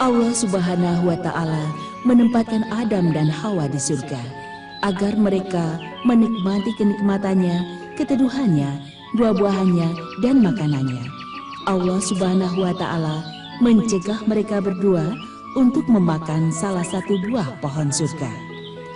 Allah Subhanahu wa Ta'ala menempatkan Adam dan Hawa di surga agar mereka menikmati kenikmatannya, keteduhannya, buah-buahannya, dan makanannya. Allah Subhanahu wa Ta'ala mencegah mereka berdua untuk memakan salah satu buah pohon surga.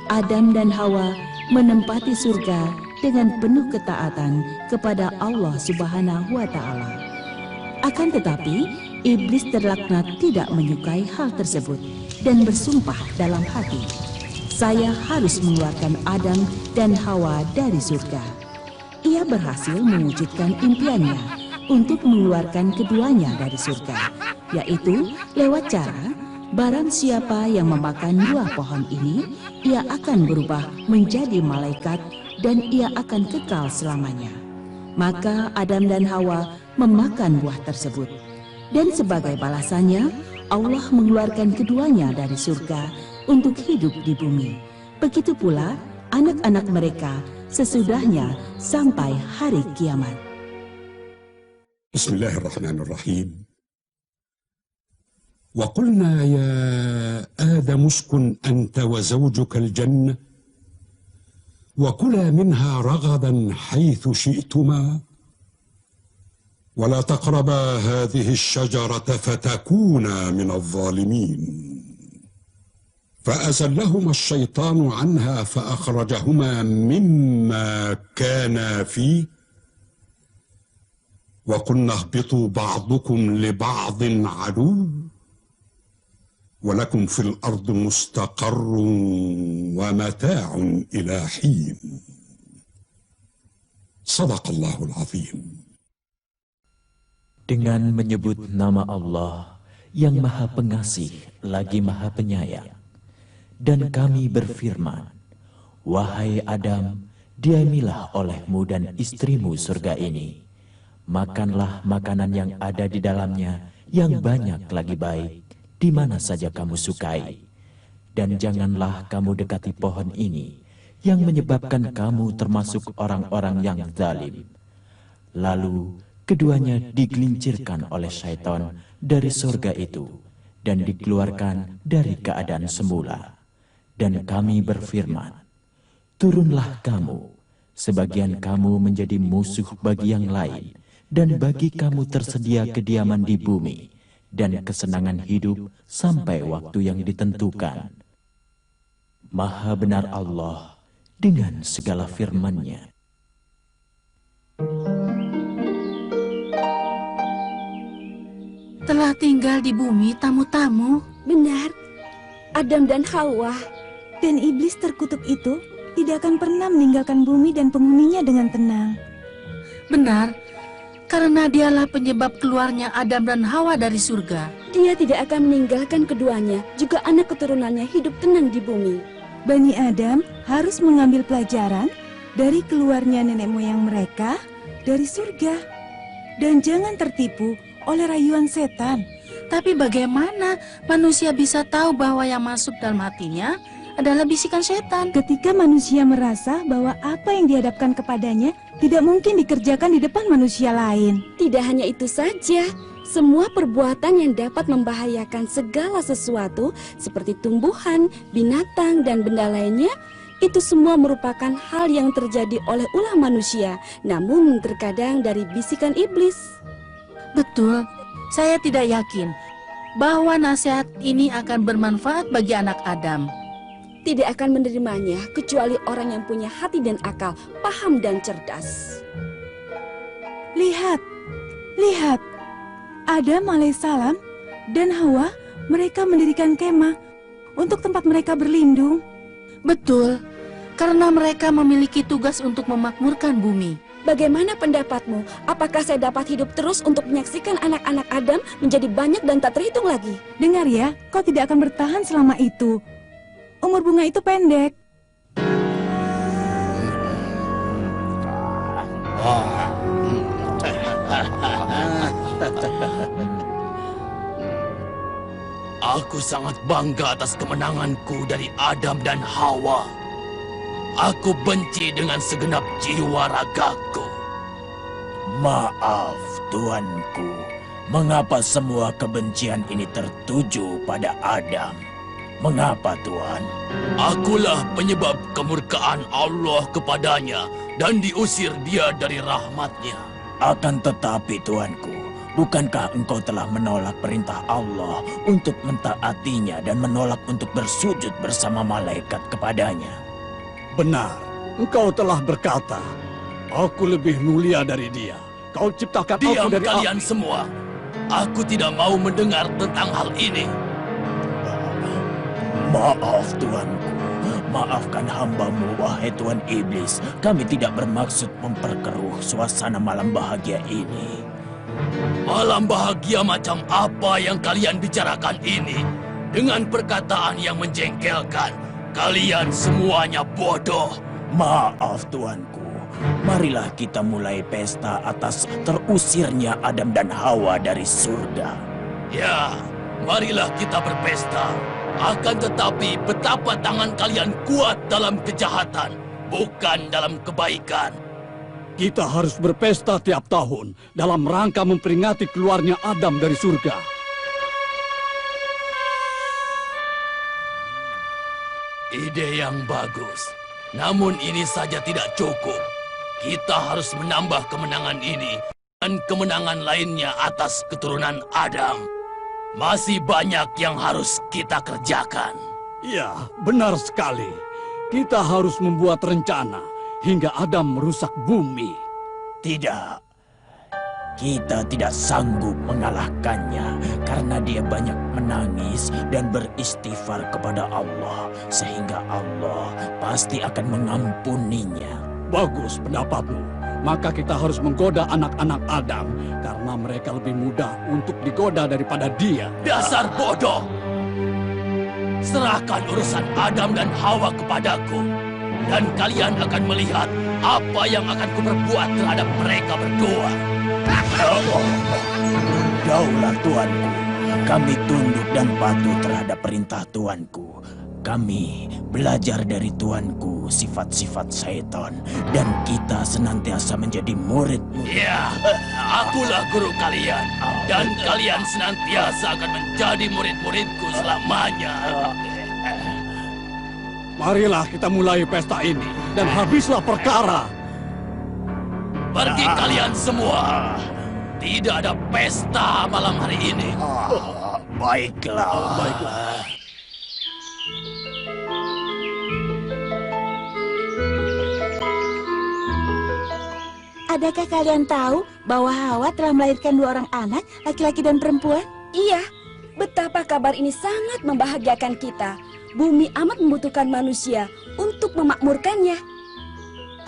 Adam dan Hawa menempati surga dengan penuh ketaatan kepada Allah Subhanahu wa Ta'ala. Akan tetapi, iblis terlaknat tidak menyukai hal tersebut dan bersumpah dalam hati, "Saya harus mengeluarkan Adam dan Hawa dari surga." Ia berhasil mewujudkan impiannya untuk mengeluarkan keduanya dari surga, yaitu lewat cara barang siapa yang memakan buah pohon ini, ia akan berubah menjadi malaikat dan ia akan kekal selamanya. Maka Adam dan Hawa memakan buah tersebut. Dan sebagai balasannya, Allah mengeluarkan keduanya dari surga untuk hidup di bumi. Begitu pula anak-anak mereka sesudahnya sampai hari kiamat. Bismillahirrahmanirrahim. Wa qulna ya Adam uskun anta wa zawjuka al-jannah wa kula minha ragadan haythu syi'tuma ولا تقربا هذه الشجرة فتكونا من الظالمين فأزلهما الشيطان عنها فأخرجهما مما كانا فيه وقلنا اهبطوا بعضكم لبعض عدو ولكم في الأرض مستقر ومتاع إلى حين صدق الله العظيم. Dengan menyebut nama Allah yang Maha Pengasih lagi Maha Penyayang. Dan kami berfirman, "Wahai Adam, diamilah olehmu dan istrimu surga ini. Makanlah makanan yang ada di dalamnya yang banyak lagi baik, di mana saja kamu sukai. Dan janganlah kamu dekati pohon ini yang menyebabkan kamu termasuk orang-orang yang zalim." Lalu keduanya digelincirkan oleh syaitan dari surga itu dan dikeluarkan dari keadaan semula. Dan kami berfirman, "Turunlah kamu, sebagian kamu menjadi musuh bagi yang lain, dan bagi kamu tersedia kediaman di bumi dan kesenangan hidup sampai waktu yang ditentukan." Maha benar Allah dengan segala firman-Nya. Telah tinggal di bumi tamu-tamu. Benar, Adam dan Hawa. Dan iblis terkutuk itu tidak akan pernah meninggalkan bumi dan penghuninya dengan tenang. Benar, karena dialah penyebab keluarnya Adam dan Hawa dari surga. Dia tidak akan meninggalkan keduanya, juga anak keturunannya hidup tenang di bumi. Bani Adam harus mengambil pelajaran dari keluarnya nenek moyang mereka dari surga. Dan jangan tertipu oleh rayuan setan. Tapi bagaimana manusia bisa tahu bahwa yang masuk dalam hatinya adalah bisikan setan? Ketika manusia merasa bahwa apa yang dihadapkan kepadanya tidak mungkin dikerjakan di depan manusia lain. Tidak hanya itu saja, semua perbuatan yang dapat membahayakan segala sesuatu seperti tumbuhan, binatang, dan benda lainnya, itu semua merupakan hal yang terjadi oleh ulah manusia, namun terkadang dari bisikan iblis. Betul, saya tidak yakin bahwa nasihat ini akan bermanfaat bagi anak Adam. Tidak akan menerimanya kecuali orang yang punya hati dan akal, paham dan cerdas. Lihat, lihat, Adam alaihissalam dan Hawa, mereka mendirikan kemah untuk tempat mereka berlindung. Betul, karena mereka memiliki tugas untuk memakmurkan bumi. Bagaimana pendapatmu? Apakah saya dapat hidup terus untuk menyaksikan anak-anak Adam menjadi banyak dan tak terhitung lagi? Dengar ya, kau tidak akan bertahan selama itu. Umur bunga itu pendek. Aku sangat bangga atas kemenanganku dari Adam dan Hawa. Aku benci dengan segenap jiwa ragaku. Maaf, tuanku. Mengapa semua kebencian ini tertuju pada Adam? Mengapa, Tuan? Akulah penyebab kemurkaan Allah kepadanya dan diusir dia dari rahmatnya. Akan tetapi, Tuanku, bukankah engkau telah menolak perintah Allah untuk mentaatinya dan menolak untuk bersujud bersama malaikat kepadanya? Benar, engkau telah berkata, aku lebih mulia dari dia. Kau ciptakan Diam aku dari kalian api. semua. Aku tidak mau mendengar tentang hal ini. Maaf, Tuanku. Maafkan hambamu, wahai Tuan Iblis. Kami tidak bermaksud memperkeruh suasana malam bahagia ini. Malam bahagia macam apa yang kalian bicarakan ini? Dengan perkataan yang menjengkelkan, kalian semuanya bodoh. Maaf, Tuanku. Marilah kita mulai pesta atas terusirnya Adam dan Hawa dari surga. Ya, marilah kita berpesta. Akan tetapi betapa tangan kalian kuat dalam kejahatan, bukan dalam kebaikan. Kita harus berpesta tiap tahun dalam rangka memperingati keluarnya Adam dari surga. Ide yang bagus. Namun ini saja tidak cukup. Kita harus menambah kemenangan ini dan kemenangan lainnya atas keturunan Adam. Masih banyak yang harus kita kerjakan. Ya, benar sekali. Kita harus membuat rencana hingga Adam merusak bumi. Tidak. Kita tidak sanggup mengalahkannya karena dia banyak menangis dan beristighfar kepada Allah, sehingga Allah pasti akan mengampuninya. Bagus pendapatmu. Maka kita harus menggoda anak-anak Adam karena mereka lebih mudah untuk digoda daripada dia. Dasar bodoh! Serahkan urusan Adam dan Hawa kepadaku, dan kalian akan melihat apa yang akan kuperbuat terhadap mereka berdua. Daulah Tuanku, kami tunduk dan patuh terhadap perintah Tuanku. Kami belajar dari Tuanku sifat-sifat syaitan, dan kita senantiasa menjadi murid-murid. Ya, akulah guru kalian, dan kalian senantiasa akan menjadi murid-muridku selamanya. Marilah kita mulai pesta ini dan habislah perkara. Pergi kalian semua. Tidak ada pesta malam hari ini. Baiklah. Adakah kalian tahu bahwa Hawa telah melahirkan 2 orang anak, laki-laki dan perempuan? Iya, betapa kabar ini sangat membahagiakan kita. Bumi amat membutuhkan manusia untuk memakmurkannya.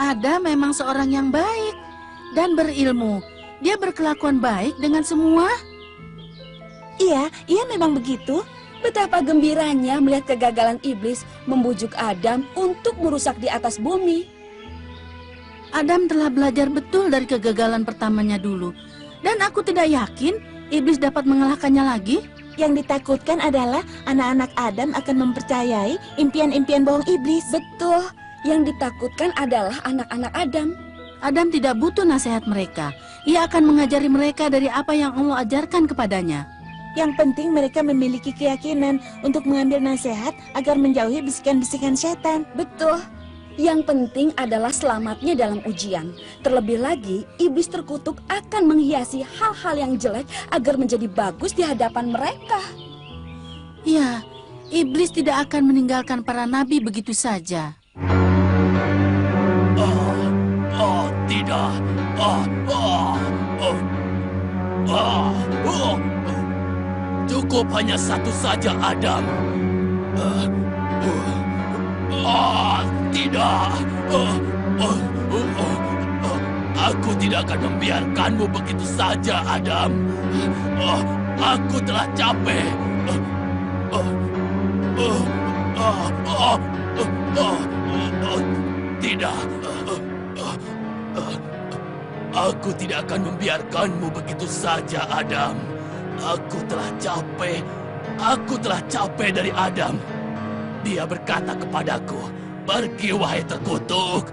Ada memang seorang yang baik dan berilmu. Dia berkelakuan baik dengan semua. Iya, ia memang begitu. Betapa gembiranya melihat kegagalan iblis membujuk Adam untuk merusak di atas bumi. Adam telah belajar betul dari kegagalan pertamanya dulu. Dan aku tidak yakin iblis dapat mengalahkannya lagi. Yang ditakutkan adalah anak-anak Adam akan mempercayai impian-impian bohong iblis. Betul, yang ditakutkan adalah anak-anak Adam. Adam tidak butuh nasihat mereka. Ia akan mengajari mereka dari apa yang Allah ajarkan kepadanya. Yang penting mereka memiliki keyakinan untuk mengambil nasihat agar menjauhi bisikan-bisikan setan. Betul. Yang penting adalah selamatnya dalam ujian. Terlebih lagi, iblis terkutuk akan menghiasi hal-hal yang jelek agar menjadi bagus di hadapan mereka. Ya, iblis tidak akan meninggalkan para nabi begitu saja. Tidak. Cukup hanya satu saja, Adam. Tidak. Aku tidak akan membiarkanmu begitu saja, Adam. Aku telah capek. Tidak. Aku tidak akan membiarkanmu begitu saja, Adam. Aku telah capek. Aku telah capek dari Adam. Dia berkata kepadaku, "Pergi, wahai terkutuk."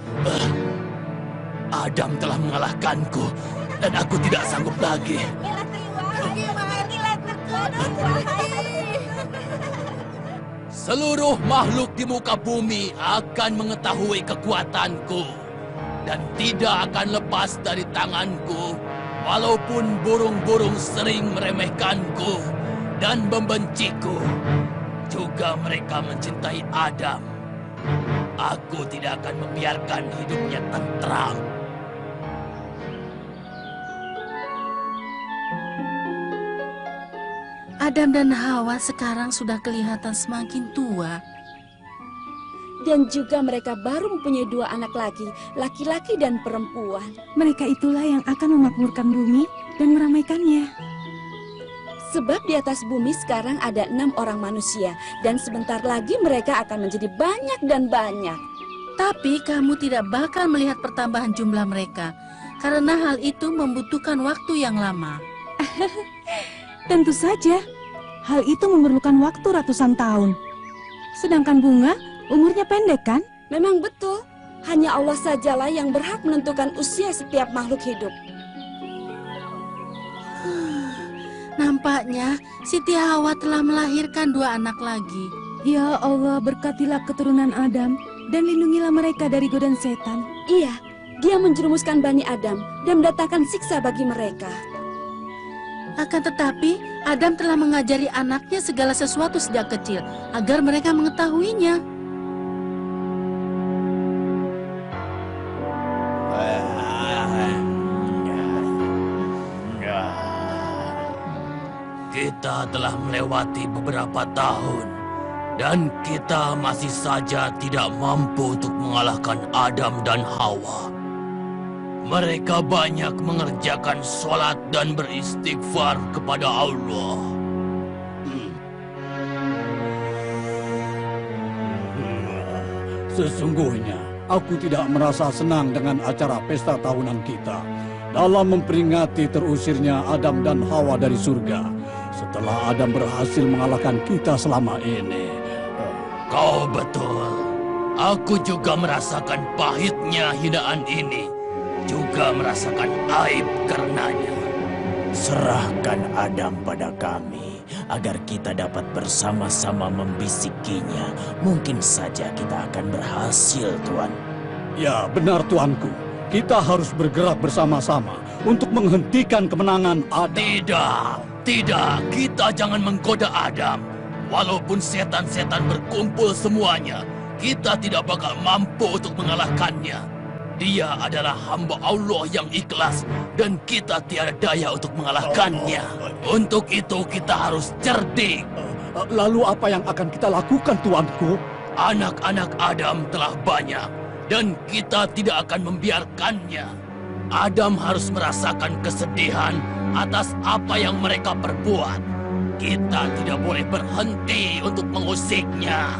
Adam telah mengalahkanku, dan aku tidak sanggup lagi. Seluruh makhluk di muka bumi akan mengetahui kekuatanku dan tidak akan lepas dari tanganku, walaupun burung-burung sering meremehkanku dan membenciku. Juga mereka mencintai Adam. Aku tidak akan membiarkan hidupnya tentram. Adam dan Hawa sekarang sudah kelihatan semakin tua. Dan juga mereka baru mempunyai 2 anak lagi, laki-laki dan perempuan. Mereka itulah yang akan memakmurkan bumi dan meramaikannya. Sebab di atas bumi sekarang ada 6 orang manusia, dan sebentar lagi mereka akan menjadi banyak dan banyak. Tapi kamu tidak bakal melihat pertambahan jumlah mereka, karena hal itu membutuhkan waktu yang lama. Tentu saja, hal itu memerlukan waktu ratusan tahun. Sedangkan bunga, umurnya pendek kan? Memang betul, hanya Allah sajalah yang berhak menentukan usia setiap makhluk hidup. Nampaknya Siti Hawa telah melahirkan 2 anak lagi. Ya Allah, berkatilah keturunan Adam dan lindungilah mereka dari godaan setan. Iya, dia menjerumuskan Bani Adam dan mendatangkan siksa bagi mereka. Akan tetapi, Adam telah mengajari anaknya segala sesuatu sejak kecil agar mereka mengetahuinya. Kita telah melewati beberapa tahun dan kita masih saja tidak mampu untuk mengalahkan Adam dan Hawa. Mereka banyak mengerjakan sholat dan beristighfar kepada Allah. Sesungguhnya, aku tidak merasa senang dengan acara pesta tahunan kita dalam memperingati terusirnya Adam dan Hawa dari surga setelah Adam berhasil mengalahkan kita selama ini. Kau betul. Aku juga merasakan pahitnya hinaan ini. Juga merasakan aib karenanya. Serahkan Adam pada kami agar kita dapat bersama-sama membisikinya. Mungkin saja kita akan berhasil, Tuan. Ya, benar Tuanku. Kita harus bergerak bersama-sama untuk menghentikan kemenangan Adam. Tidak, kita jangan menggoda Adam. Walaupun setan-setan berkumpul semuanya, kita tidak bakal mampu untuk mengalahkannya. Dia adalah hamba Allah yang ikhlas dan kita tiada daya untuk mengalahkannya. Untuk itu kita harus cerdik. Lalu apa yang akan kita lakukan, Tuanku? Anak-anak Adam telah banyak dan kita tidak akan membiarkannya. Adam harus merasakan kesedihan atas apa yang mereka perbuat. Kita tidak boleh berhenti untuk mengusiknya.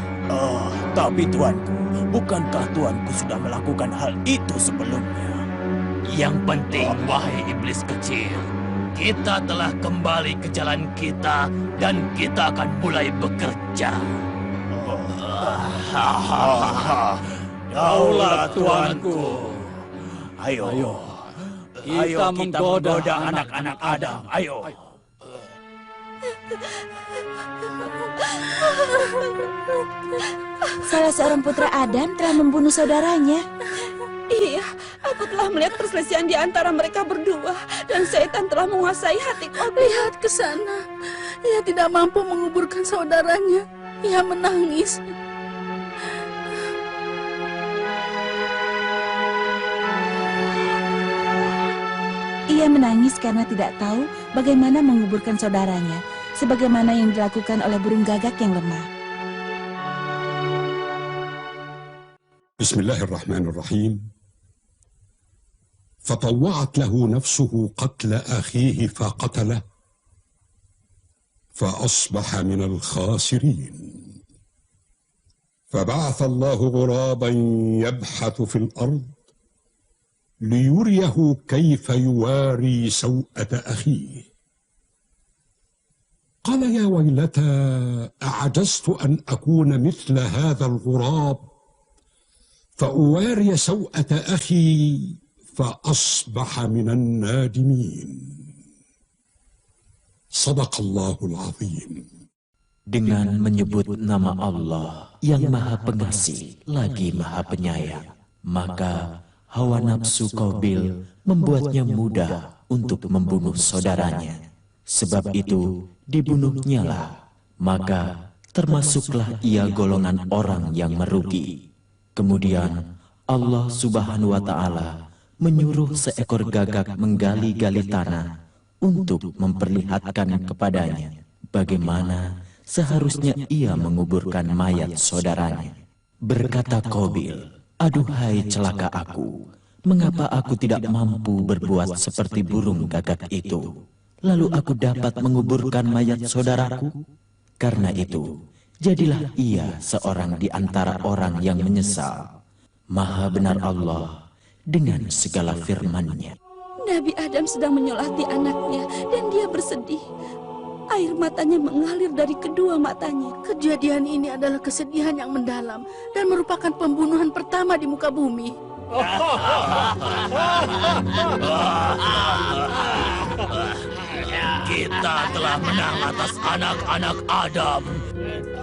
Tapi Tuanku, bukankah Tuanku sudah melakukan hal itu sebelumnya? Yang penting, wahai iblis kecil, kita telah kembali ke jalan kita dan kita akan mulai bekerja. Daulah Tuanku. Ayo, kita menggoda anak-anak Adam. Ayo. Salah seorang putra Adam telah membunuh saudaranya. Iya, aku telah melihat perselisihan di antara mereka berdua dan setan telah menguasai hatiku. Lihat ke sana. Ia tidak mampu menguburkan saudaranya. Ia menangis. Ia menangis karena tidak tahu bagaimana menguburkan saudaranya, sebagaimana yang dilakukan oleh burung gagak yang lemah. Bismillahirrahmanirrahim. فطوعت له نفسه قتل أخيه فقتله فأصبح من الخاسرين فبعث الله غرابا يبحث في الأرض ليريه كيف يواري سوءة أخيه قال يا ويلتى أعجزت أن أكون مثل هذا الغراب فأواري سوءة أخي فأصبح من النادمين. Sadaqallahul azim. Dengan menyebut nama Allah yang Maha Pengasih lagi Maha Penyayang, maka hawa nafsu Qabil membuatnya mudah untuk membunuh saudaranya. Sebab itu dibunuhnyalah, maka termasuklah ia golongan orang yang merugi. Kemudian Allah Subhanahu wa Ta'ala menyuruh seekor gagak menggali-gali tanah untuk memperlihatkan kepadanya bagaimana seharusnya ia menguburkan mayat saudaranya. Berkata Qabil, "Aduhai celaka aku, mengapa aku tidak mampu berbuat seperti burung gagak itu, lalu aku dapat menguburkan mayat saudaraku? Karena itu, jadilah ia seorang di antara orang yang menyesal. Maha benar Allah dengan segala firman-Nya." Nabi Adam sedang menyolati anaknya dan dia bersedih. Air matanya mengalir dari kedua matanya. Kejadian ini adalah kesedihan yang mendalam dan merupakan pembunuhan pertama di muka bumi. Kita telah menang atas anak-anak Adam,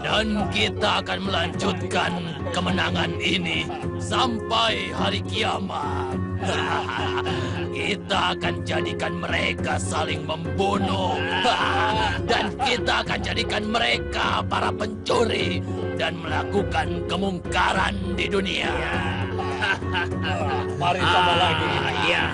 dan kita akan melanjutkan kemenangan ini sampai hari kiamat. Kita akan jadikan mereka saling membunuh, dan kita akan jadikan mereka para pencuri dan melakukan kemungkaran di dunia. Mari tambah lagi. Iya.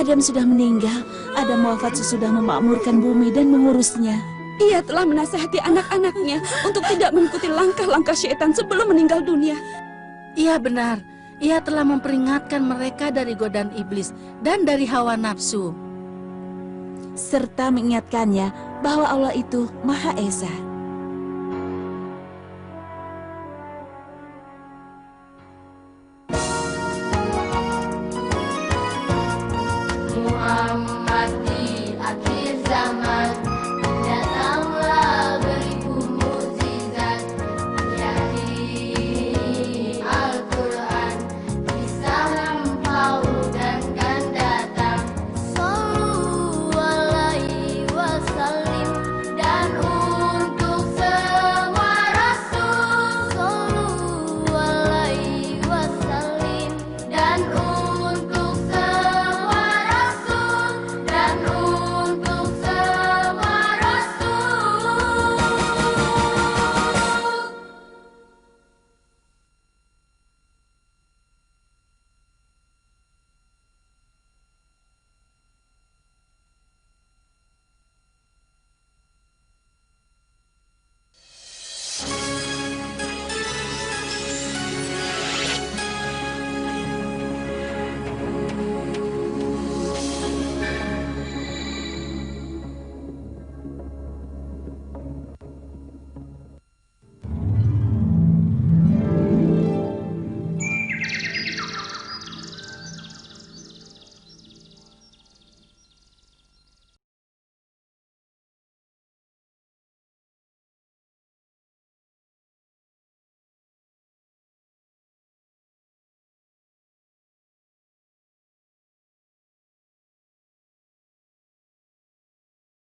Adam sudah meninggal. Adam wafat sesudah memakmurkan bumi dan mengurusnya. Ia telah menasihati anak-anaknya untuk tidak mengikuti langkah-langkah syaitan sebelum meninggal dunia. Iya benar, ia telah memperingatkan mereka dari godaan iblis dan dari hawa nafsu. Serta mengingatkannya bahwa Allah itu Maha Esa.